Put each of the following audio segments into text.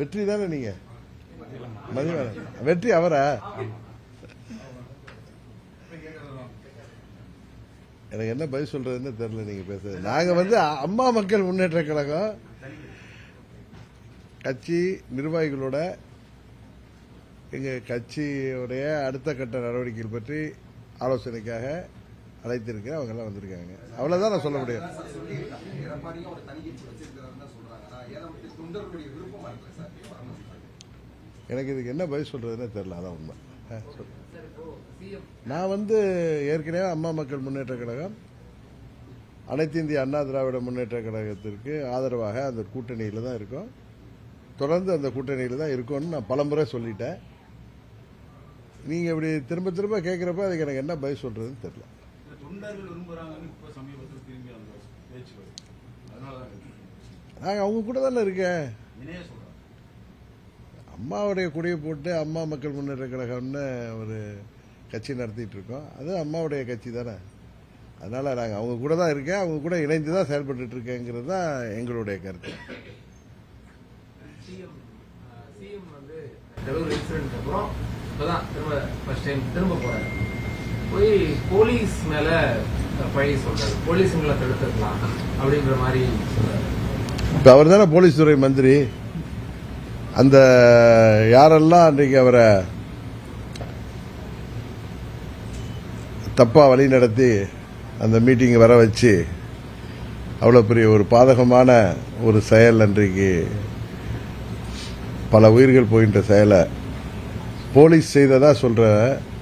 வெற்றி தானே நீங்க மதிவாளன் வெற்றி அவரா? எனக்கு என்ன பதில் சொல்றதுன்னு தெரியல நீங்க பேசுறது. நாங்க அம்மா மக்கள் முன்னேற்ற கழகம் கட்சி நிர்வாகிகளோட எங்க கட்சியுடைய அடுத்த கட்ட நடவடிக்கைகள் பற்றி ஆலோசனைக்காக அழைத்திருக்கேன். அவங்க எல்லாம் வந்திருக்காங்க. அவ்வளவுதான் நான் சொல்ல முடியும். எனக்கு இதுக்கு என்ன பதில் சொல்றதுன்னு தெரியல. அதான் உண்மை. நான் ஏற்கனவே அம்மா மக்கள் முன்னேற்ற கழகம் அனைத்து இந்திய அண்ணா திராவிட முன்னேற்ற கழகத்திற்கு ஆதரவாக அந்த கூட்டணியில தான் இருக்கோம். தொடர்ந்து அந்த கூட்டணியில தான் இருக்கும்னு நான் பலமுறை சொல்லிட்டேன். நீங்க இப்படி திரும்ப திரும்ப கேட்கிறப்ப அதுக்கு எனக்கு என்ன பதில் சொல்றதுன்னு தெரியல. நாங்க அவங்க கூட தானே இருக்கேன். அம்மாவுடைய கொடியை போட்டு அம்மா மக்கள் முன்னேற்ற கழகம்னு ஒரு கட்சி நடத்திட்டு இருக்கோம். அது அம்மாவுடைய கட்சி தானே. அதனால நாங்க அவங்க கூட தான் இருக்கேன். அவங்க கூட இணைந்து தான் செயல்பட்டு இருக்கேங்கிறது தான் எங்களுடைய கருத்து. திரும்ப போறாரு போய் போலீஸ் மேல பழி சொல்றாரு. போலீஸ் மேல தடுத்துக்கலாம் அப்படின்ற மாதிரி சொல்றாரு. இப்ப அவர் தானே போலீஸ் துறை மந்திரி. அந்த யாரெல்லாம் அன்றைக்கு அவரை தப்பா வழி நடத்தி அந்த மீட்டிங் வர வச்சு அவ்வளவு பெரிய ஒரு பாதகமான ஒரு செயல், அன்றைக்கு பல உயிர்கள் போகின்ற செயலை போலீஸ் செய்ததா சொல்ற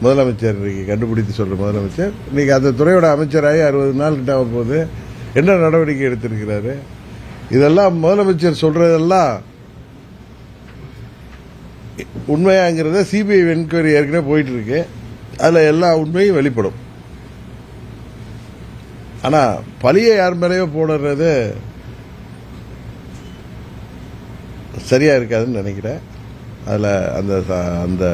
முதலமைச்சர், இன்னைக்கு கண்டுபிடித்து சொல்ற முதலமைச்சர், இன்னைக்கு அந்த துறையோட அமைச்சராகி 60 நாள் கிட்ட போது என்ன நடவடிக்கை எடுத்திருக்கிறாரு? இதெல்லாம் முதலமைச்சர் சொல்றதெல்லாம் உண்மையாங்கிறத சிபிஐ என்கொயரி ஏற்கனவே போயிட்டு இருக்கு. அதுல எல்லா உண்மையும் வெளிப்படும். ஆனா பழியை யார் மேலேயோ போடுறது சரியா இருக்காதுன்னு நினைக்கிறேன். அதுல அந்த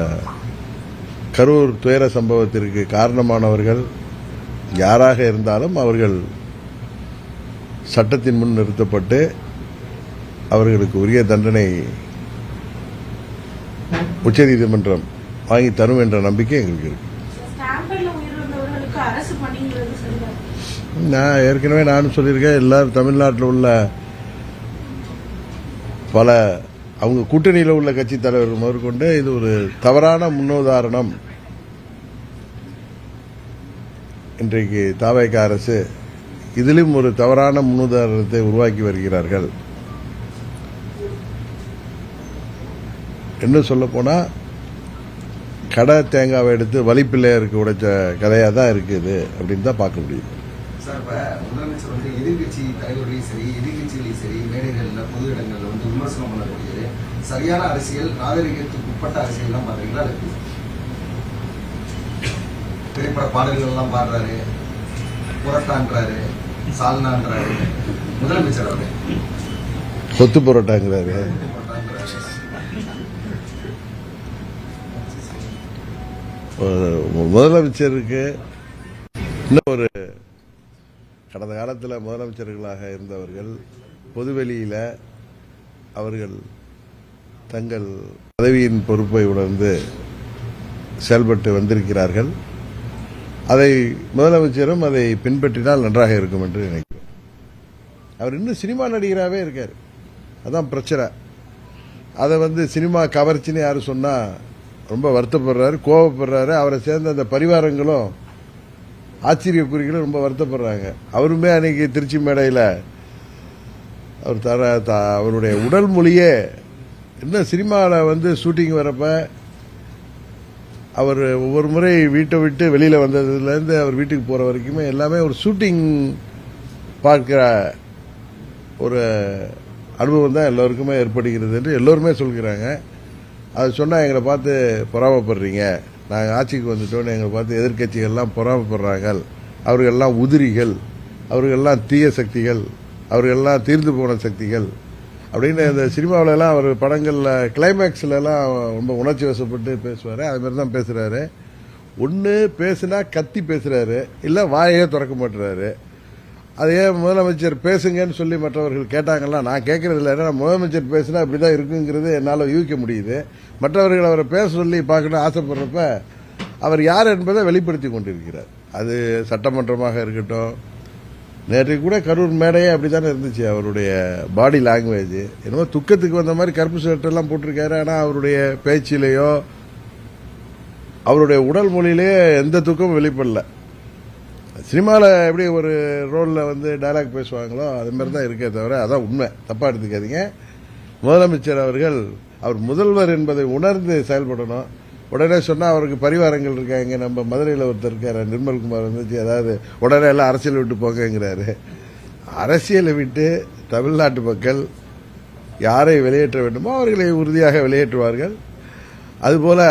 கரூர் துயர சம்பவத்திற்கு காரணமானவர்கள் யாராக இருந்தாலும் அவர்கள் சட்டத்தின் முன் நிறுத்தப்பட்டு அவர்களுக்கு உரிய தண்டனை உச்சநீதிமன்றம் வாங்கி தரும் என்ற நம்பிக்கை எங்களுக்கு இருக்கு. நான் ஏற்கனவே நானும் சொல்லியிருக்கேன். எல்லாரும் தமிழ்நாட்டில் உள்ள பல அவங்க கூட்டணியில் உள்ள கட்சி தலைவர்கள் முதற்கொண்டு இது ஒரு தவறான முன்னுதாரணம். இன்றைக்கு தாவேகா அரசு இதிலும் ஒரு தவறான முன்னுதாரணத்தை உருவாக்கி வருகிறார்கள். என்ன சொல்ல போனா கடை தேங்காவை எடுத்து வலிப்பிள்ளையருக்கு உடைச்ச கதையா தான் இருக்குது அப்படின்னு தான் பார்க்க முடியுது. முதலமைச்சர் எதிர்கட்சி தலைவர்களையும் சரி எதிர்கட்சிகளையும் சரி மேடைகளில் பொது இடங்களில் விமர்சனம் பண்ணக்கூடியது சரியான அரசியல், நாகரிகத்துக்கு உட்பட்ட அரசியல் எல்லாம் பாத்தீங்களா? திரைப்பட பாடல்கள் எல்லாம் பாடுறாரு, புரட்டான்றாரு, சால்னான்றாரு முதலமைச்சர். அவரு கொத்து புரோட்டாங்கிறாரு. முதலமைச்சருக்கு இன்னும் ஒரு கடந்த காலத்தில் முதலமைச்சர்களாக இருந்தவர்கள் பொதுவெளியில் அவர்கள் தங்கள் பதவியின் பொறுப்பை உணர்ந்து செயல்பட்டு வந்திருக்கிறார்கள். அதை முதலமைச்சரும் அதை பின்பற்றினால் நன்றாக இருக்கும் என்று நினைக்கிறேன். அவர் இன்னும் சினிமா நடிகராகவே இருக்கார். அதான் பிரச்சனை. அதை சினிமா கவர்ச்சின்னு யாரு சொன்னா ரொம்ப வருத்தப்படுறாரு, கோபப்படுறாரு. அவரை சேர்ந்த அந்த பரிவாரங்களும் ஆச்சரியக்குறிகளும் ரொம்ப வருத்தப்படுறாங்க. அவருமே அன்னைக்கு திருச்சி மேடையில் அவர் அவருடைய உடல் மொழியே இன்னும் சினிமாவில் ஷூட்டிங் வரப்ப அவர் ஒவ்வொரு முறை வீட்டை விட்டு வெளியில் வந்ததுலேருந்து அவர் வீட்டுக்கு போகிற வரைக்குமே எல்லாமே ஒரு ஷூட்டிங் பார்க்கிற ஒரு அனுபவம் தான் எல்லோருக்குமே ஏற்படுகிறது என்று எல்லோருமே சொல்கிறாங்க. அது சொன்னால் எங்களை பார்த்து பொறாமப்படுறீங்க, நாங்கள் ஆட்சிக்கு வந்துட்டோன்னு எங்களை பார்த்து எதிர்கட்சிகள்லாம் பொறாமப்படுறாங்க, அவர்கள்லாம் உதிரிகள், அவர்கள்லாம் தீய சக்திகள், அவர்கள்லாம் தீர்ந்து போன சக்திகள் அப்படின்னு இந்த சினிமாவிலலாம் அவர் படங்களில் கிளைமேக்ஸ்லாம் ரொம்ப உணர்ச்சி வசப்பட்டு பேசுவார். அது மாதிரி தான் பேசுகிறாரு. ஒன்று பேசுனா கத்தி பேசுகிறாரு, இல்லை வாயையே திறக்க மாட்டுறாரு. அதையே முதலமைச்சர் பேசுங்கன்னு சொல்லி மற்றவர்கள் கேட்டாங்கன்னா நான் கேட்கறது இல்லை. ஏன்னா முதலமைச்சர் பேசினா அப்படிதான் இருக்குங்கிறது என்னால் யூகிக்க முடியுது. மற்றவர்கள் அவரை பேச சொல்லி பார்க்கணும் ஆசைப்படுறப்ப அவர் யார் என்பதை வெளிப்படுத்தி கொண்டிருக்கிறார். அது சட்டமன்றமாக இருக்கட்டும், நேற்றைக்கு கூட கரூர் மேடையே அப்படித்தானே இருந்துச்சு. அவருடைய பாடி லாங்குவேஜ் என்னமோ துக்கத்துக்கு வந்த மாதிரி கருப்பு ஷர்ட்டெல்லாம் போட்டிருக்காரு. ஆனால் அவருடைய பேச்சிலேயோ அவருடைய உடல் மொழியிலேயே எந்த துக்கமும் வெளிப்படல. சினிமாவில் எப்படி ஒரு ரோலில் வந்து டைலாக் பேசுவாங்களோ அது மாதிரி தான் இருக்கே தவிர, அதான் உண்மை, தப்பாக எடுத்துக்காதீங்க. முதலமைச்சர் அவர்கள் அவர் முதல்வர் என்பதை உணர்ந்து செயல்படணும். உடனே சொன்னால் அவருக்கு பரிவாரங்கள் இருக்காங்க. நம்ம மதுரையில் ஒருத்தர் இருக்காரு நிர்மல்குமார் வந்துச்சு, அதாவது உடனே எல்லாம் அரசியல் விட்டு போங்கிறாரு. அரசியலை விட்டு தமிழ்நாட்டு மக்கள் யாரை வெளியேற்ற வேண்டுமோ அவர்களை உறுதியாக வெளியேற்றுவார்கள். அதுபோல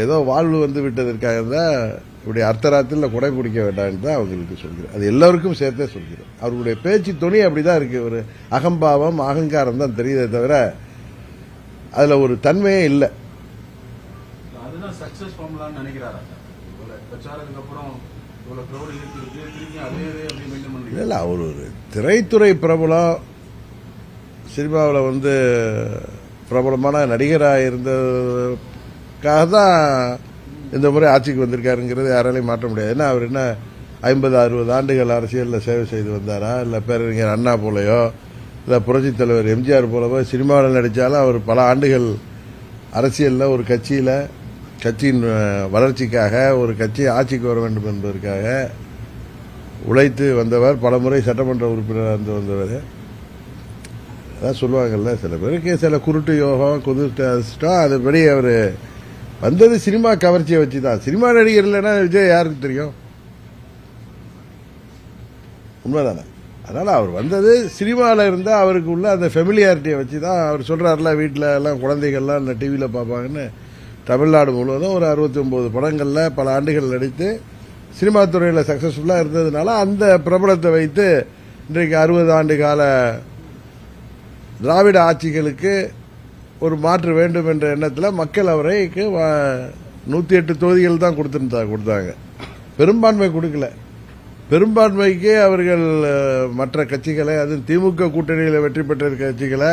ஏதோ வாழ்வு வந்து விட்டதற்காக தான் இப்படி அர்த்தராத்தில் கொடை பிடிக்க வேண்டாம்னு தான் அவங்களுக்கு சொல்கிறேன். அது எல்லோருக்கும் சேர்த்தே சொல்கிறேன். அவர்களுடைய பேச்சு துணி அப்படிதான் இருக்கு. ஒரு அகம்பாவம் அகங்காரம் தான் தெரியுதே தவிர அதுல ஒரு தன்மையே இல்லை. அதுதான் சக்சஸ் ஃபார்முலான்னு நினைக்கிறாரா? பிரச்சாரத்துக்கு அப்புறம் இவ்வளவு கிரௌட் இருக்கு, அதே அப்படி மெயின்டைன் பண்ணி இல்லை, அவர் ஒரு திரைத்துறை பிரபலம், சினிமாவில் வந்து பிரபலமான நடிகராக இருந்ததுக்காக தான் இந்த முறை ஆட்சிக்கு வந்திருக்காருங்கிறது யாராலையும் மாற்ற முடியாது. ஏன்னா அவர் என்ன 50-60 ஆண்டுகள் அரசியலில் சேவை செய்து வந்தாரா, இல்லை பேரறிஞர் அண்ணா போலையோ, இல்லை புரட்சித் தலைவர் எம்ஜிஆர் போலவோ சினிமாவில் நடித்தாலும் அவர் பல ஆண்டுகள் அரசியலில் ஒரு கட்சியின் வளர்ச்சிக்காக, ஒரு கட்சி ஆட்சிக்கு வர வேண்டும் என்பதற்காக உழைத்து வந்தவர். பல முறை சட்டமன்ற உறுப்பினராக இருந்து வந்தவர். அதான் சொல்லுவாங்கல்ல, சில பேருக்கு சில குருட்டு யோகம் அதிர்ஷ்டம். அதுபடி அவர் வந்தது சினிமா கவர்ச்சியை வச்சு தான். சினிமா நடிகர் இல்லைன்னா விஜய் யாருக்கு தெரியும்? உண்மைதானே? அதனால அவர் வந்தது சினிமாவில் இருந்தால் அவருக்கு உள்ள அந்த ஃபெமிலியாரிட்டியை வச்சு தான். அவர் சொல்றாருல, வீட்டில் எல்லாம் குழந்தைகள்லாம் இந்த டிவியில் பார்ப்பாங்கன்னு. தமிழ்நாடு முழுவதும் ஒரு 69 படங்களில் பல ஆண்டுகள் நடித்து சினிமா துறையில் சக்சஸ்ஃபுல்லாக இருந்ததுனால அந்த பிரபலத்தை வைத்து இன்றைக்கு 60 ஆண்டு கால திராவிட ஆட்சிகளுக்கு ஒரு மாற்று வேண்டும் என்ற எண்ணத்தில் மக்கள் அவரைக்கு 108 தொகுதிகள் தான் கொடுத்தாங்க. பெரும்பான்மை கொடுக்கல. பெரும்பான்மைக்கு அவர்கள் மற்ற கட்சிகளை, அது திமுக கூட்டணியில் வெற்றி பெற்ற கட்சிகளை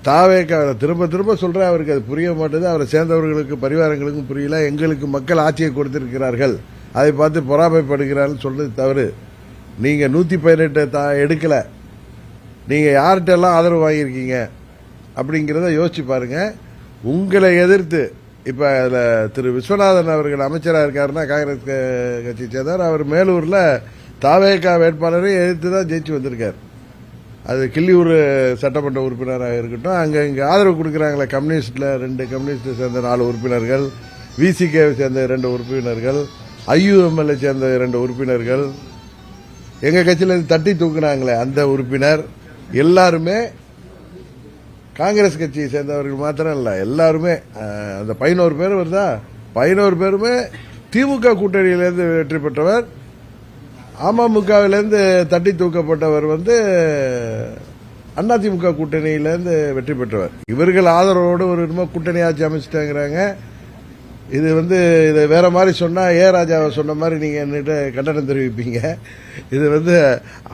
தாவேக்க திரும்ப திரும்ப சொல்ற, அவருக்கு அது புரிய மாட்டேது. அவரை சேர்ந்தவர்களுக்கு பரிவாரங்களுக்கும் புரியல. எங்களுக்கு மக்கள் ஆட்சியை கொடுத்திருக்கிறார்கள், அதை பார்த்து பொறாமைப்படுகிறார்கள் சொல்றது தவறு. நீங்க 118 எடுக்கல, நீங்க யார்கிட்டெல்லாம் ஆதரவு வாங்கியிருக்கீங்க அப்படிங்கிறத யோசிச்சு பாருங்க. உங்களை எதிர்த்து இப்ப அதுல திரு விஸ்வநாதன் அவர்கள் அமைச்சராக இருக்காருன்னா காங்கிரஸ் கட்சி சேர்ந்தார். அவர் மேலூர்ல தாவேகா வேட்பாளரை எதிர்த்து தான் ஜெயிச்சு வந்திருக்கார். அது கிள்ளியூர் சட்டமன்ற உறுப்பினராக இருக்கட்டும், அங்க இங்க ஆதரவு கொடுக்கறாங்களே கம்யூனிஸ்ட்ல 2 கம்யூனிஸ்ட் சேர்ந்த 4 உறுப்பினர்கள், விசிகே சேர்ந்த 2 உறுப்பினர்கள், ஐயுஎம்எல்ஏ சேர்ந்த 2 உறுப்பினர்கள், எங்க கட்சியில தட்டி தூக்குனாங்களே அந்த உறுப்பினர், எல்லாருமே காங்கிரஸ் கட்சியை சேர்ந்தவர்கள் மாத்திரம் இல்ல, எல்லாருமே அந்த 11 பேர் வருதா, 11 பேருமே திமுக கூட்டணியிலிருந்து வெற்றி பெற்றவர். அமமுகவிலிருந்து தட்டி தூக்கப்பட்டவர் அதிமுக கூட்டணியிலிருந்து வெற்றி பெற்றவர். இவர்கள் ஆதரவோடு ஒரு கூட்டணி ஆட்சி அமைச்சிட்டாங்கிறாங்க. இது இதை வேற மாதிரி சொன்னா ராஜாவை சொன்ன மாதிரி நீங்க என்னிட்ட கண்டனம் தெரிவிப்பீங்க. இது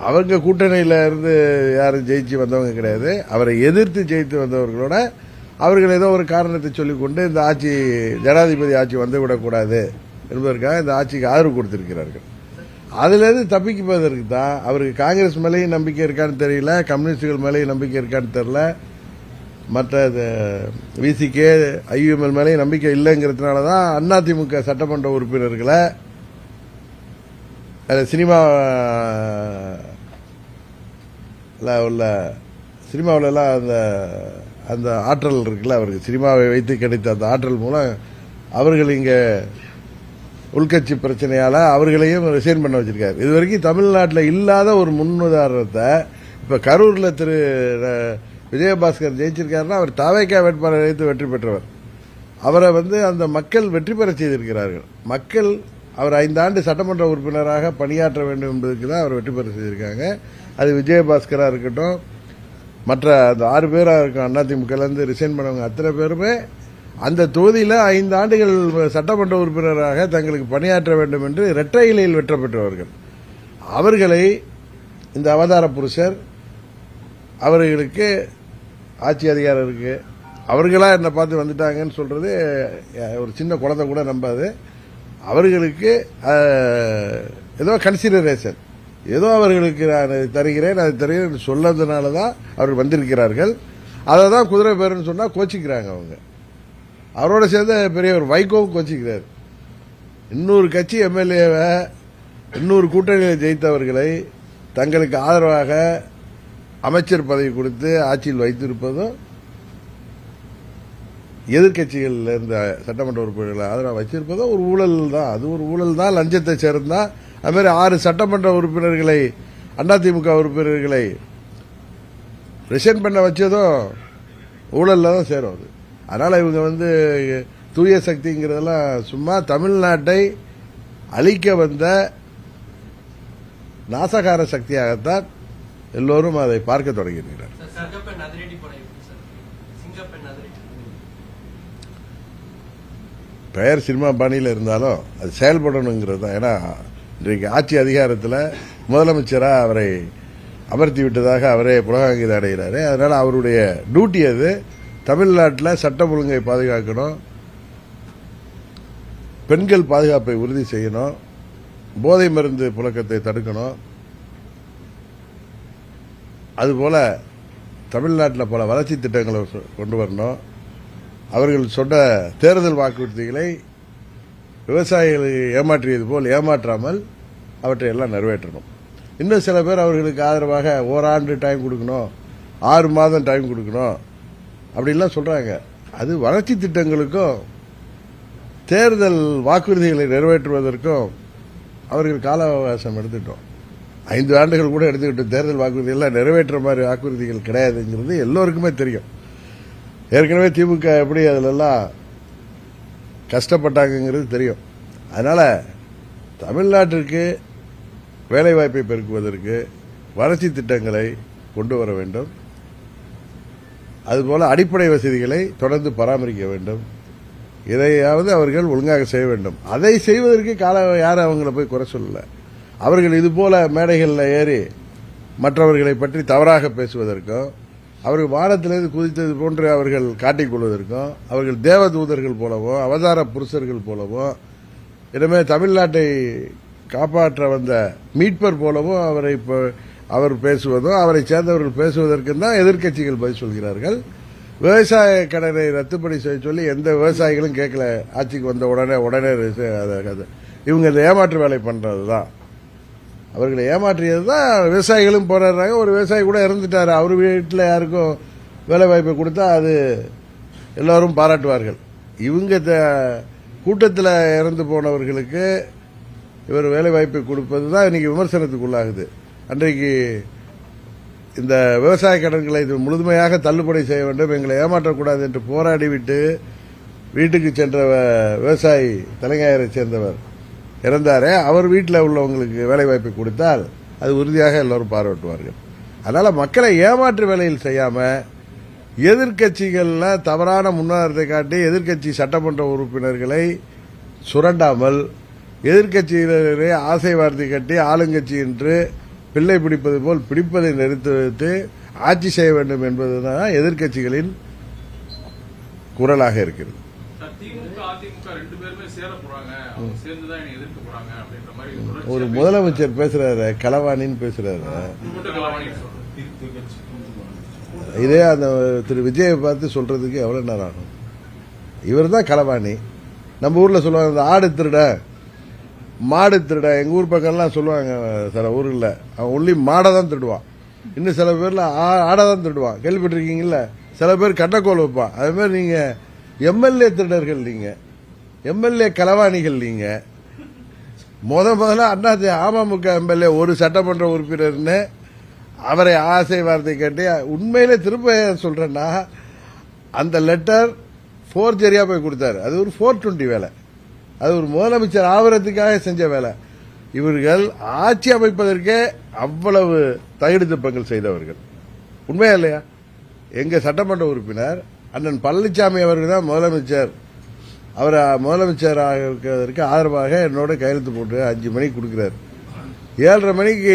அவங்க கூட்டணியில இருந்து யாரும் ஜெயிச்சு வந்தவங்க கிடையாது. அவரை எதிர்த்து ஜெயித்து வந்தவர்களோட அவர்கள் ஏதோ ஒரு காரணத்தை சொல்லிக்கொண்டு இந்த ஆட்சி ஜனாதிபதி ஆட்சி வந்துவிடக்கூடாது என்பதற்காக இந்த ஆட்சிக்கு ஆதரவு கொடுத்திருக்கிறார்கள். அதுல இருந்து தப்பிக்குவதற்கு தான் அவருக்கு காங்கிரஸ் மேலேயும் நம்பிக்கை இருக்கான்னு தெரியல, கம்யூனிஸ்டுகள் மேலேயும் நம்பிக்கை இருக்கான்னு தெரியல, மற்ற விசிகே ஐயுஎம்எல் மேலேயும் நம்பிக்கை இல்லைங்கிறதுனால தான் அதிமுக சட்டமன்ற உறுப்பினர்களை சினிமாவில் எல்லாம் அந்த ஆற்றல் இருக்குல்ல, அவருக்கு சினிமாவை வைத்து கிடைத்த அந்த ஆற்றல் மூலம் அவர்கள் இங்க உள்கட்சி பிரச்சனையால அவர்களையும் ரிசைன் பண்ண வச்சிருக்காரு. இதுவரைக்கும் தமிழ்நாட்டில் இல்லாத ஒரு முன்னுதாரணத்தை இப்ப கரூர்ல திரு விஜயபாஸ்கர் ஜெயிச்சிருக்காருன்னா அவர் தாவேக்கா வேட்பாளர் வைத்து வெற்றி பெற்றவர். அவரை அந்த மக்கள் வெற்றி பெற செய்திருக்கிறார்கள். மக்கள் அவர் 5 ஆண்டு சட்டமன்ற உறுப்பினராக பணியாற்ற வேண்டும் என்பதற்கு தான் அவர் வெற்றி பெற செய்திருக்காங்க. அது விஜயபாஸ்கரா இருக்கட்டும், மற்ற அந்த 6 பேரா இருக்கும் அதிமுக ரிசைன் பண்ணவங்க அத்தனை பேருமே அந்த தொகுதியில் 5 ஆண்டுகள் சட்டமன்ற உறுப்பினராக தங்களுக்கு பணியாற்ற வேண்டும் என்று இரட்டை இலையில் வெற்றி பெற்றவர்கள். அவர்களை இந்த அவதார புருஷர் அவர்களுக்கு ஆட்சி அதிகாரம் இருக்கு, அவர்களா என்ன பார்த்து வந்துட்டாங்கன்னு சொல்றது ஒரு சின்ன குழந்தை கூட நம்பாது. அவர்களுக்கு ஏதோ கன்சிடரேஷன், ஏதோ அவர்களுக்கு நான் தருகிறேன் அது தருகிறேன் சொல்லதுனால தான் அவர்கள் வந்திருக்கிறார்கள். அதை தான் குதிரை பேருன்னு சொன்னா கோச்சிக்கிறாங்க அவங்க. அவரோட சேர்ந்த பெரிய ஒரு வைகோவும் கோச்சிக்கிறார். இன்னொரு கட்சி எம்எல்ஏவை இன்னொரு கூட்டணியில் ஜெயித்தவர்களை தங்களுக்கு ஆதரவாக அமைச்சர் பதவி கொடுத்து ஆட்சியில் வைத்திருப்பதும், எதிர்கட்சிகள் இருந்த சட்டமன்ற உறுப்பினர்களை ஆதரவாக வச்சிருப்பதும் ஒரு ஊழல் தான். அது ஒரு ஊழல் தான், லஞ்சத்தை சேர்ந்தா. அது மாதிரி 6 சட்டமன்ற உறுப்பினர்களை அதிமுக உறுப்பினர்களை ரிசைன் பண்ண வச்சதும் ஊழல்ல தான் சேரும். அது அதனால இவங்க தூய சக்திங்கிறதெல்லாம் சும்மா தமிழ்நாட்டை அழிக்க வந்த நாசகார சக்தியாகத்தான் எல்லோரும் அதை பார்க்க தொடங்கியிருக்கிறார். பெயர் சினிமா பாணியில் இருந்தாலும் அது செயல்படணுங்கிறது தான். ஏன்னா இன்றைக்கு ஆட்சி அதிகாரத்தில் முதலமைச்சராக அவரை அமர்த்தி விட்டதாக அவரே புலகாங்கிதம் அடைகிறாரு. அதனால அவருடைய டியூட்டி அது தமிழ்நாட்டில் சட்டம் ஒழுங்கை பாதுகாக்கணும், பெண்கள் பாதுகாப்பை உறுதி செய்யணும், போதை மருந்து புழக்கத்தை தடுக்கணும். அதுபோல தமிழ்நாட்டில் பல வளர்ச்சி திட்டங்களை கொண்டு வரணும். அவர்கள் சொன்ன தேர்தல் வாக்குறுதிகளை விவசாயிகளை ஏமாற்றியது போல் ஏமாற்றாமல் அவற்றை எல்லாம் நிறைவேற்றணும். இன்னும் சில பேர் அவர்களுக்கு ஆதரவாக ஓராண்டு டைம் கொடுக்கணும், 6 மாதம் டைம் கொடுக்கணும் அப்படின்லாம் சொல்றாங்க. அது வளர்ச்சி திட்டங்களுக்கும் தேர்தல் வாக்குறுதிகளை நிறைவேற்றுவதற்கும் அவர்கள் கால அவகாசம் எடுத்துட்டோம். 5 ஆண்டுகள் கூட எடுத்துக்கிட்டு தேர்தல் வாக்குறுதிகள் நிறைவேற்ற மாதிரி வாக்குறுதிகள் கிடையாதுங்கிறது எல்லோருக்குமே தெரியும். ஏற்கனவே திமுக எப்படி அதிலெல்லாம் கஷ்டப்பட்டாங்கிறது தெரியும். அதனால தமிழ்நாட்டிற்கு வேலைவாய்ப்பை பெருக்குவதற்கு வளர்ச்சி திட்டங்களை கொண்டு வர வேண்டும். அதுபோல அடிப்படை வசதிகளை தொடர்ந்து பராமரிக்க வேண்டும். இதையாவது அவர்கள் ஒழுங்காக செய்ய வேண்டும். அதை செய்வதற்கு யாரும் அவங்கள போய் குறை சொல்லல. அவர்கள் இதுபோல மேடைகளில் ஏறி மற்றவர்களை பற்றி தவறாக பேசுவதற்கும், அவர்கள் வானத்திலிருந்து குதித்தது போன்று அவர்கள் காட்டிக்கொள்வதற்கும், அவர்கள் தேவதூதர்கள் போலவோ அவதார புருஷர்கள் போலவோ, இனிமே தமிழ்நாட்டை காப்பாற்ற வந்த மீட்பர் போலவோ அவர் பேசுவதும் அவரை சேர்ந்தவர்கள் பேசுவதற்கும் தான் எதிர்க்கட்சிகள் பதில் சொல்கிறார்கள். விவசாய கடனை ரத்துப்படி செய்ய சொல்லி எந்த விவசாயிகளும் கேட்கல. ஆட்சிக்கு வந்த உடனே இவங்க இந்த ஏமாற்று வேலை பண்றதுதான், அவர்களை ஏமாற்றியது தான். விவசாயிகளும் போராடுறாங்க. ஒரு விவசாயி கூட இறந்துட்டாரு, அவர் வீட்டில் யாருக்கும் வேலை வாய்ப்பை கொடுத்தா அது எல்லாரும் பாராட்டுவார்கள். இவங்க கூட்டத்தில் இறந்து போனவர்களுக்கு இவர் வேலை வாய்ப்பை கொடுப்பது தான் இன்னைக்கு விமர்சனத்துக்குள்ளாகுது. அன்றைக்கு இந்த விவசாய கடன்களை முழுமையாக தள்ளுபடி செய்ய வேண்டும், எங்களை ஏமாற்றக்கூடாது என்று போராடிவிட்டு வீட்டுக்கு சென்ற விவசாயி தலைஞாயிறை சேர்ந்தவர் இறந்தாரே, அவர் வீட்டில் உள்ளவங்களுக்கு வேலை வாய்ப்பை கொடுத்தால் அது உறுதியாக எல்லோரும் பாராட்டுவார்கள். அதனால மக்களை ஏமாற்று வேலையில் செய்யாம எதிர்கட்சிகள்ல தவறான முன்னேற்றத்தை காட்டி எதிர்கட்சி சட்டமன்ற உறுப்பினர்களை சுரண்டாமல், எதிர்கட்சியினரை ஆசை வார்த்தை கட்டி ஆளுங்கட்சி என்று பிள்ளை பிடிப்பது போல் பிடிப்பதை நிறுத்தி வைத்து ஆட்சி செய்ய வேண்டும் என்பதுதான் எதிர்கட்சிகளின் குரலாக இருக்கிறது. ஒரு முதலமைச்சர் பேசுறாரு, களவாணின்னு பேசுறாரு. இதே அந்த திரு விஜயை பார்த்து சொல்றதுக்கு எவ்வளவு நேரம் ஆகும்? இவர் தான் களவாணி. நம்ம ஊர்ல சொல்லுவாங்க இந்த ஆடு திருட மாடு திருட, எங்க ஊர் பக்கம்லாம் சொல்லுவாங்க. சில ஊர்ல அவன் ஒன்லி மாடை தான் திருடுவான், இன்னும் சில பேர்ல ஆடை தான் திருடுவான். கேள்விப்பட்டிருக்கீங்கல்ல? சில பேர் கட்டக்கோல் வைப்பான். அதே மாதிரி நீங்க எம்எல்ஏ திருடர்கள், நீங்க எம்எல்ஏ களவாணிகள். நீங்க முதல்ல அமமுக எம்எல்ஏ ஒரு சட்டமன்ற உறுப்பினர்னு அவரை ஆசை வார்த்தை கேட்டு உண்மையிலே திரும்ப சொல்றேன்னா அந்த லெட்டர் ஃபோர்ஜரியா போய் கொடுத்தாரு. அது ஒரு 420 வேலை. அது ஒரு முதலமைச்சர் ஆவறதுக்காக செஞ்ச வேலை. இவர்கள் ஆட்சி அமைப்பதற்கே அவ்வளவு தகுதி திருப்பங்கள் செய்தவர்கள். உண்மையா இல்லையா? எங்க சட்டமன்ற உறுப்பினர் அண்ணன் பழனிசாமி அவர்கள் தான் முதலமைச்சர். அவர் முதலமைச்சராக இருக்கிறதற்கு ஆதரவாக என்னோட கையெழுத்து போட்டு 5 மணிக்கு கொடுக்கிறார். 7:30 மணிக்கு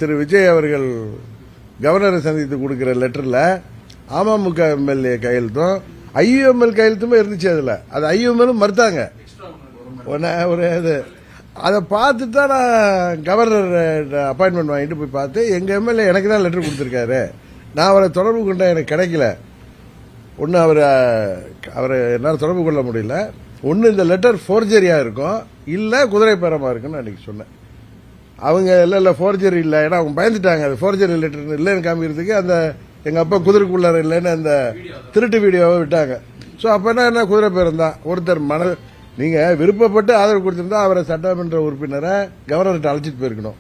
திரு விஜய் அவர்கள் கவர்னரை சந்தித்து கொடுக்கிற லெட்டர்ல அமமுக எம்எல்ஏ கையெழுத்தும் ஐயுஎம்எல் கையெழுத்துமே இருந்துச்சு. அது ஐயுஎம்எலும் மறுத்தாங்க. அதை பார்த்துட்டு தான் நான் கவர்னர் அப்பாயின்மெண்ட் வாங்கிட்டு போய் பார்த்து எங்க எம்எல்ஏ எனக்கு தான் லெட்டர் கொடுத்துருக்காரு, நான் அவரை தொடர்பு கொண்டா எனக்கு கிடைக்கல. ஒன்று அவரை என்னால் தொடர்பு கொள்ள முடியல. ஒன்று இந்த லெட்டர் ஃபோர்ஜரியா இருக்கும், இல்லை குதிரை பேரமா இருக்குன்னு அன்னைக்கு சொன்னேன். அவங்க இல்லை ஃபோர்ஜரி இல்லை, ஏன்னா அவங்க பயந்துட்டாங்க. அது ஃபோர்ஜரி லெட்டர் இல்லைன்னு காமிக்கிறதுக்கு அந்த எங்க அப்பா குதிரைக்குள்ளார இல்லைன்னு அந்த திருட்டு வீடியோவை விட்டாங்க. ஸோ அப்போ என்ன குதிரை பேரம் தான். ஒருத்தர் நீங்க விருப்பப்பட்டு ஆதரவு கொடுத்திருந்தா அவரை சட்டமன்ற உறுப்பினரை கவர்னர்கிட்ட அழைச்சிட்டு போயிருக்கணும்,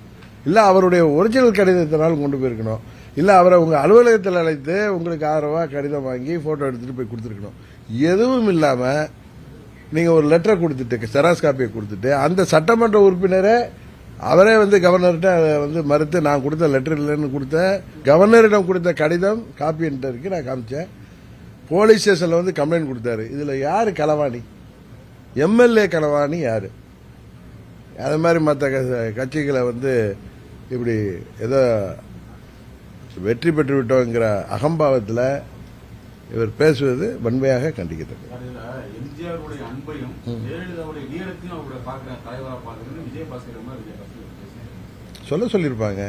இல்ல அவருடைய ஒரிஜினல் கடிதத்தினாலும் கொண்டு போயிருக்கணும், இல்ல அவரை உங்க அலுவலகத்தில் அழைத்து உங்களுக்கு ஆதரவா கடிதம் வாங்கி போட்டோ எடுத்துட்டு போய் கொடுத்துருக்கணும். எதுவும் இல்லாம நீங்க ஒரு லெட்டரை கொடுத்துட்டு செராஸ் காப்பியை கொடுத்துட்டு அந்த சட்டமன்ற உறுப்பினரை அவரே கவர்னர்கிட்ட மறுத்து நான் கொடுத்த லெட்டர் இல்லைன்னு கொடுத்த கவர்னரிடம் கொடுத்த கடிதம் காப்பி இருக்கு, நான் காமிச்சேன். போலீஸ் ஸ்டேஷன்ல கம்ப்ளைண்ட் கொடுத்தாரு. இதுல யாரு களவாணி? எம்எல்ஏ களவாணி யாரு? அது மாதிரி மற்ற கட்சிகளை இப்படி ஏதோ வெற்றி பெற்று விட்டோங்கிற அகம்பாவத்தில் இவர் பேசுவது வன்மையாக கண்டிக்கிறது. எம்ஜிஆருடைய அன்பையும் ஜெயலலிதாவுடைய வீரத்தையும் அவருடைய தலைவராக பார்க்கறது விஜயபாஸ்கர் சொல்லியிருப்பாங்க.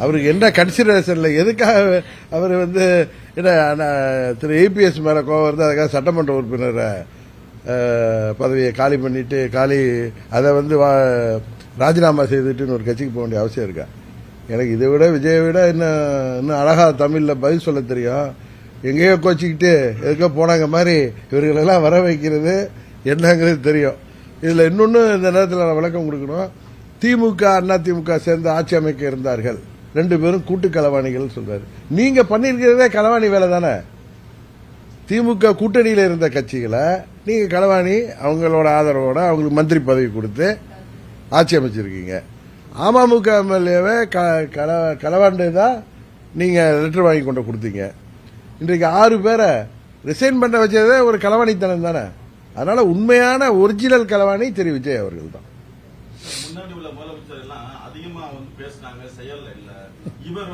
அவருக்கு என்ன கன்சிடரேஷன்ல எதுக்காக அவர் என்ன திரு ஏபிஎஸ் மேல கோவம் வருது, அதுக்காக சட்டமன்ற உறுப்பினரை பதவியை காலி பண்ணிட்டு அதை ராஜினாமா செய்துட்டு ஒரு கட்சிக்கு போக வேண்டிய அவசியம் இருக்கா? எனக்கு இதை விட விஜயை விட இன்னும் அழகா தமிழ்ல பதில் சொல்ல தெரியும். எங்கேயோ கோச்சிக்கிட்டு எதுக்கோ போனாங்க மாதிரி இவர்களெல்லாம் வர வைக்கிறது என்னங்கிறது தெரியும். இதுல இன்னொன்னு இந்த நேரத்தில் நான் விளக்கம் கொடுக்கணும். திமுக அண்ணா திமுக சேர்ந்து ஆட்சி அமைக்க இருந்தார்கள், 2 பேரும் கூட்டு களவாணிகள் சொல்றாரு. நீங்க பண்ணிருக்கிறதே களவாணி வேலை தானே. திமுக கூட்டணியில் இருந்த கட்சிகளை நீங்க களவாணி, அவங்களோட ஆதரவோட அவங்களுக்கு மந்திரி பதவி கொடுத்து ஆட்சி அமைச்சிருக்கீங்க. அமமுக எம்எல்ஏவை களவாண்டு தான் நீங்க லெட்டர் வாங்கி கொண்டு கொடுத்தீங்க. இன்றைக்கு 6 பேரை ரிசைன் பண்ண வச்சதே ஒரு களவாணித்தனம் தானே. அதனால உண்மையான ஒரிஜினல் களவாணி திரு விஜய் அவர்கள் தான். முன்னாடி உள்ள முதலமைச்சர் எல்லாம் அதிகமா பேசினாங்க, செயல் இல்ல. இவர்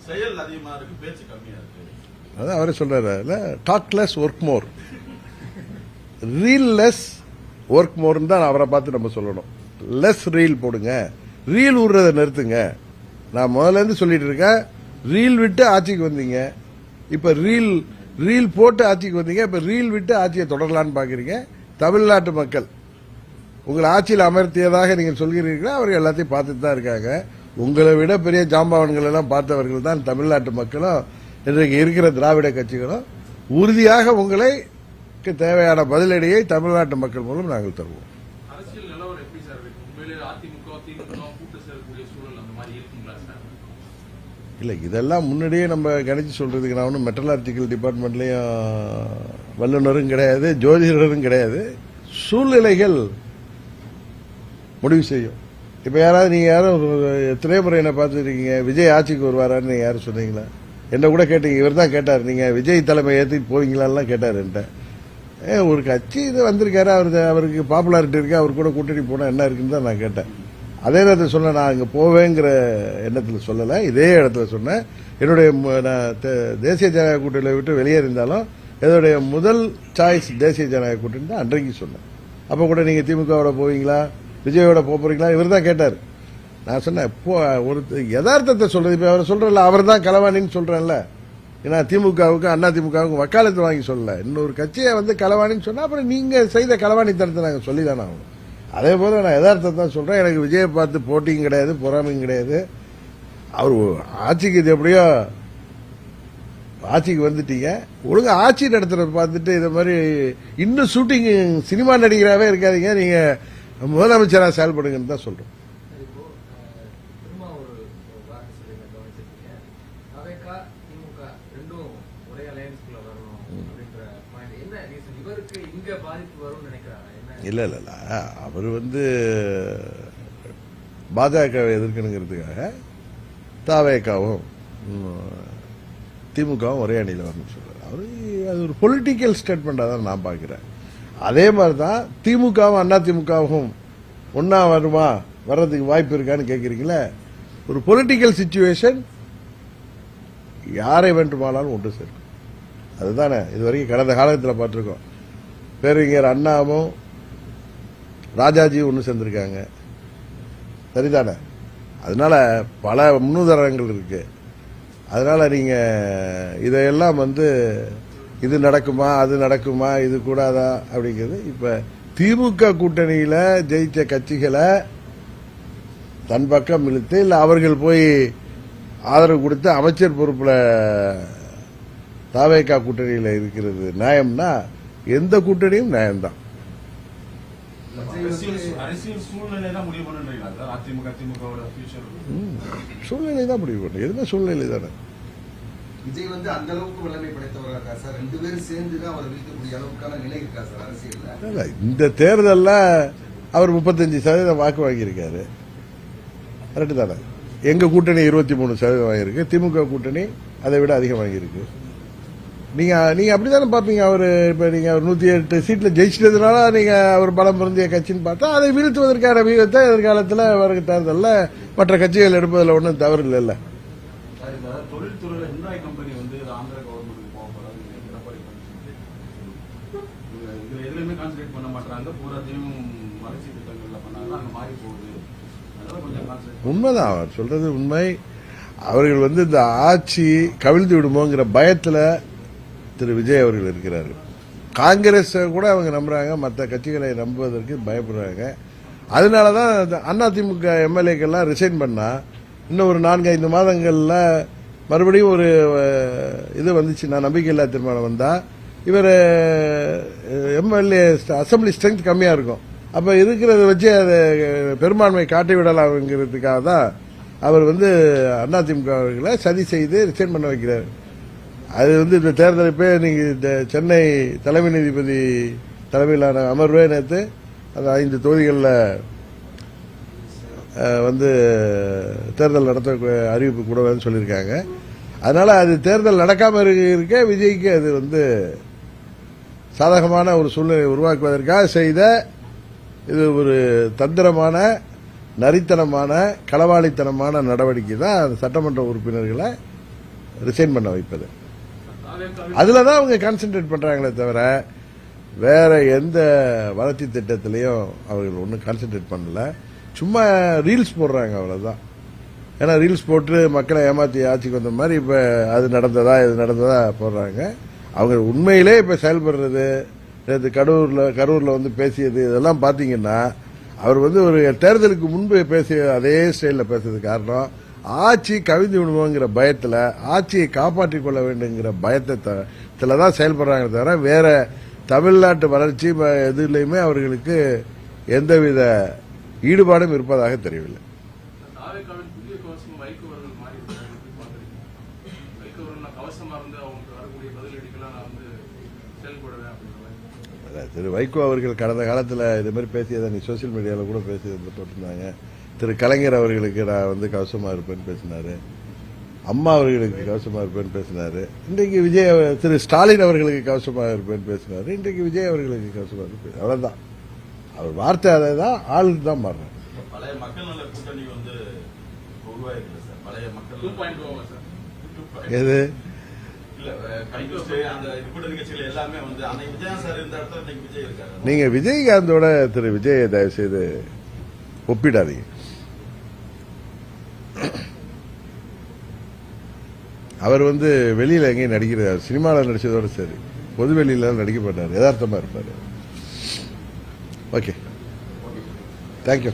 செயல் அதிகமா இருக்கு, பேச்சு கம்மியா இருக்கு. அதான் அவரே சொல்றாரு, talk less work more, reel less work மோர்னு தான் அவரை பார்த்து நம்ம சொல்லணும். லெஸ் ரீல் போடுங்க, ரீல் விடுறதை நிறுத்துங்க. நான் முதல்ல இருந்து சொல்லிட்டு இருக்கேன், ரீல் விட்டு ஆட்சிக்கு வந்தீங்க, இப்ப ரீல் போட்டு ஆட்சிக்கு வந்தீங்க, இப்ப ரீல் விட்டு ஆட்சியை தொடரலான்னு பாக்குறீங்க. தமிழ்நாட்டு மக்கள் உங்களை ஆட்சியில் அமர்த்தியதாக நீங்கள் சொல்கிறீர்களா? அவர்கள் எல்லாத்தையும் பார்த்துட்டு தான் இருக்காங்க. உங்களை விட பெரிய ஜாம்பவான்கள் எல்லாம் பார்த்தவர்கள் தான் தமிழ்நாட்டு மக்களும் இன்றைக்கு இருக்கிற திராவிட கட்சிகளும். உறுதியாக உங்களை தேவையான பதிலடியை தமிழ்நாட்டு மக்கள் மூலம் நாங்கள் தருவோம். அரசியல் நிலவரம் எப்படி சார் இருக்கு? உண்மையிலே அதிமுக கூட்டு சேரக்கூடிய சூழல் அந்த மாதிரி இருக்குங்களா சார்? இல்ல, இதெல்லாம் முன்னாடியே நம்ம கணிச்சு சொல்றதுக்கு நான் ஒன்றும் மெட்டலாஜிக்கல் டிபார்ட்மெண்ட்லயும் வல்லுநரும் கிடையாது, ஜோதிடரும் கிடையாது. சூழ்நிலைகள் முடிவு செய்யும். இப்ப யாராவது நீங்க யாரும் எத்தனையோ முறை என்ன பார்த்துருக்கீங்க, விஜய் ஆட்சிக்கு வருவாரான்னு நீங்க யாரும் சொன்னீங்களா? என்ன கூட கேட்டீங்க, இவர் தான் கேட்டார், நீங்க விஜய் தலைமை ஏற்றிட்டு போவீங்களான்லாம் கேட்டார் என்கிட்ட. ஒரு கட்சி இது வந்திருக்காரு, அவருக்கு பாப்புலாரிட்டி இருக்கு, அவர் கூட கூட்டணி போனா என்ன இருக்குன்னு தான் நான் கேட்டேன். அதே நேரத்தில் சொன்ன, நான் அங்க போவேங்கிற எண்ணத்தில் சொல்லல, இதே இடத்துல சொன்னேன். என்னுடைய தேசிய ஜனநாயக கூட்டணியை விட்டு வெளியே இருந்தாலும் என்னுடைய முதல் சாய்ஸ் தேசிய ஜனநாயக கூட்டணி தான் அன்றைக்கு சொன்னேன். அப்ப கூட நீங்க திமுகவோட போவீங்களா, விஜயோட போறீங்களா, இவர் தான் கேட்டார். நான் சொன்னேன், இப்போ ஒரு யதார்த்தத்தை சொல்றது. இப்ப அவர் சொல்றல, அவர் தான் களவாணின்னு சொல்றேன்ல. ஏன்னா திமுகவுக்கு அண்ணா திமுகவுக்கு வக்காலத்து வாங்கி சொல்லல, இன்னொரு கட்சியை களவாணின்னு சொன்னா அப்புறம் நீங்க செய்த களவாணித்தனத்தை நாங்க சொல்லிதானே ஆகணும். அதே போல நான் யதார்த்தத்தை தான் சொல்றேன். எனக்கு விஜயை பார்த்து போட்டியும் கிடையாது, பொறாமையும் கிடையாது. அவர் ஆட்சிக்கு இது எப்படியோ ஆட்சிக்கு வந்துட்டீங்க, ஒழுங்கா ஆட்சி நடத்துறத பார்த்துட்டு இதை மாதிரி இன்னும் ஷூட்டிங் சினிமா நடிகராகவே இருக்காதீங்க, நீங்க முதலமைச்சராக செயல்படுங்கன்னு தான் சொல்றோம். இல்ல அவர் பாஜகவை எதிர்க்கணுங்கிறதுக்காக தாவேகாவும் திமுகவும் ஒரே அணியில் வரணும்னு சொல்றாரு. அவரு அது ஒரு பொலிட்டிக்கல் ஸ்டேட்மெண்டா தான் நான் பாக்கிறேன். அதே மாதிரிதான் திமுகவும் அண்ணா திமுகவும் ஒன்னா வருமா வர்றதுக்கு வாய்ப்பு இருக்கான்னு கேட்குறீங்களா? ஒரு பொலிட்டிக்கல் சிச்சுவேஷன் யாரை வேண்டுமானாலும் ஒன்று சேர்க்கும். அதுதானே இது வரைக்கும் கடந்த காலத்தில் பார்த்துருக்கோம். பேரறிஞர் அண்ணாவும் ராஜாஜியும் ஒன்று சேர்ந்திருக்காங்க, சரிதானே? அதனால பல முன்னுதாரணங்கள் இருக்கு. அதனால நீங்க இதையெல்லாம் வந்து இது நடக்குமா அது நடக்குமா இது கூடாதா அப்படிங்கிறது இப்ப திமுக கூட்டணியில ஜெயிச்ச கட்சிகளை தன் பக்கம் இழுத்து இல்ல அவர்கள் போய் ஆதரவு கொடுத்து அமைச்சர் பொறுப்புல தாவேகா கூட்டணியில இருக்கிறது நியாயம்னா எந்த கூட்டணியும் நியாயம்தான். அரசியல் சூழ்நிலை தான் முடிவு பண்ணுறீங்களா சார்? அதிமுக திமுகவோட ஃபியூச்சர் சூழ்நிலை தான் முடிவு பண்ணும். எதுவுமே சூழ்நிலை தானே. விஜய் வந்து அந்த அளவுக்கு வல்லமை படைத்தவரா இருக்கா சார்? 2 பேரும் சேர்ந்து தான் அவர் வீழ்த்தக்கூடிய அளவுக்கான நிலை இருக்கா சார் அரசியல்ல? இந்த தேர்தல்ல அவர் 35% வாக்கு வாங்கியிருக்காரு, கரெக்டு தானே? எங்க கூட்டணி 23% வாங்கியிருக்கு, திமுக கூட்டணி அதை விட அதிகம் வாங்கியிருக்கு. நீங்க அப்படித்தானே பாப்பீங்க. அவரு இப்ப நீங்க 108 சீட்ல ஜெயிச்சிட்டதுனால நீங்க அவர் பலம் பொருந்திய கட்சின்னு பார்த்தா அதை வீழ்த்துவதற்கான வியூகத்தை எதிர்காலத்தில் வரும் தேர்தலில் மற்ற கட்சிகள் எடுப்பதில் ஒன்றும் தவறு இல்லைல்ல. தொழில்துறையில ஹிண்டாய் கம்பெனி வந்து ஆந்திர கவர்மெண்ட்டுக்கு போகப்படாது எடப்பாடி இதுல எதுலையுமே கான்சன்ட்ரேட் பண்ண மாட்டாங்க. பூராத்தையும் வளர்ச்சி திட்டங்கள்ல பண்ணாங்க, அங்க மாறி போகுது. அதனால கொஞ்சம் கான்சன்ட்ரேட். உண்மைதான் அவர் சொல்றது உண்மை. அவர்கள் வந்து இந்த ஆட்சி கவிழ்ந்து விடுமோங்கிற பயத்துல திரு விஜய் அவர்கள் இருக்கிறார்கள். காங்கிரஸ் கூட அவங்க நம்புறாங்க, மற்ற கட்சிகளை நம்புவதற்கு பயப்படுறாங்க. அதனாலதான் அதிமுக எம்எல்ஏக்கெல்லாம் ரிசைன் பண்ணா இன்னும் ஒரு 4-5 மாதங்கள்ல மறுபடியும் ஒரு இது வந்துச்சுன்னா நம்பிக்கையில்லா தீர்மானம் வந்தா இவர் எம்எல்ஏ அசம்பிளி ஸ்ட்ரென்த் கம்மியா இருக்கும். அப்ப இருக்கிறத வச்சு அதை பெரும்பான்மை காட்டி விடலாம்ங்கிறதுக்காக தான் அவர் வந்து அதிமுக அவர்களை சதி செய்து ரிசைன் பண்ண வைக்கிறார். அது வந்து இந்த தேர்தலுப்பே நீங்க இந்த சென்னை தலைமை நீதிபதி தலைமையிலான அமர்வே நேற்று அந்த 5 தொகுதிகளில் வந்து தேர்தல் நடத்த அறிவிப்பு கூடன்னு சொல்லியிருக்காங்க. அதனால அது தேர்தல் நடக்காம இருக்க விஜய்க்கு அது வந்து சாதகமான ஒரு சூழ்நிலை உருவாக்குவதற்காக செய்த இது ஒரு தந்திரமான நரித்தனமான களவாளித்தனமான நடவடிக்கை தான் அந்த சட்டமன்ற உறுப்பினர்களை ரிசைன் பண்ண வைப்பது. அதுலதான் அவங்க கான்சென்ட்ரேட் பண்றாங்களே தவிர வேற எந்த வளர்ச்சி திட்டத்திலையும் அவர்கள் ஒன்றும் கான்சென்ட்ரேட் பண்ணல. சும்மா ரீல்ஸ் போடுறாங்க, அவ்வளவுதான். ஏன்னா ரீல்ஸ் போட்டு மக்களை ஏமாத்தி ஆட்சிக்கு வந்த மாதிரி இப்ப அது நடந்ததா இது நடந்ததா போடுறாங்க. அவங்க உண்மையிலே இப்ப செயல்படுறது நேற்று கரூர்ல வந்து பேசியது இதெல்லாம் பாத்தீங்கன்னா அவர் வந்து ஒரு தேர்தலுக்கு முன்பு பேசிய அதே ஸ்டைல பேசுறது காரணம் ஆட்சி கவிழ்ந்து விடுவோங்கிற பயத்துல ஆட்சியை காப்பாற்றிக் கொள்ள வேண்டுங்கிற பயத்துல தான் செயல்படுறாங்க தவிர வேற தமிழ்நாட்டு வளர்ச்சி எதுலையுமே அவர்களுக்கு எந்தவித ஈடுபாடும் இருப்பதாக தெரியவில்லை. திரு வைகோ அவர்கள் கடந்த காலத்தில் இது மாதிரி பேசியதை நீ சோசியல் மீடியாவில் கூட பேசியது போட்டிருந்தாங்க. திரு கலைஞர் அவர்களுக்கு நான் வந்து கவசமா இருப்பேன்னு பேசினாரு, அம்மா அவர்களுக்கு கவசமா இருப்பேன்னு பேசினாரு. இன்றைக்கு திரு ஸ்டாலின் அவர்களுக்கு கவசமா இருப்பேன்னு பேசினாரு. இன்றைக்கு விஜய் அவர்களுக்கு கவசமா இருப்பேன். அவ்வளவுதான். அவர் வார்த்தை அதை தான் ஆளுக்கு தான் மாறுறாங்க. பழைய மக்கள் நல கூட்டணி வந்து உருவாயிருக்கு சார். பழைய மக்கள் 2.0 சார். எது நீங்க விஜயகாந்தோட திரு விஜய் தயவு செய்து ஒப்பிடாதீங்க. அவர் வந்து வெளியில எங்கேயும் நடிக்கிறார், சினிமாவில் நடிச்சதோட சரி, பொது வெளியில நடிக்க மாட்டார், யதார்த்தமா இருப்பாரு. Okay, thank you.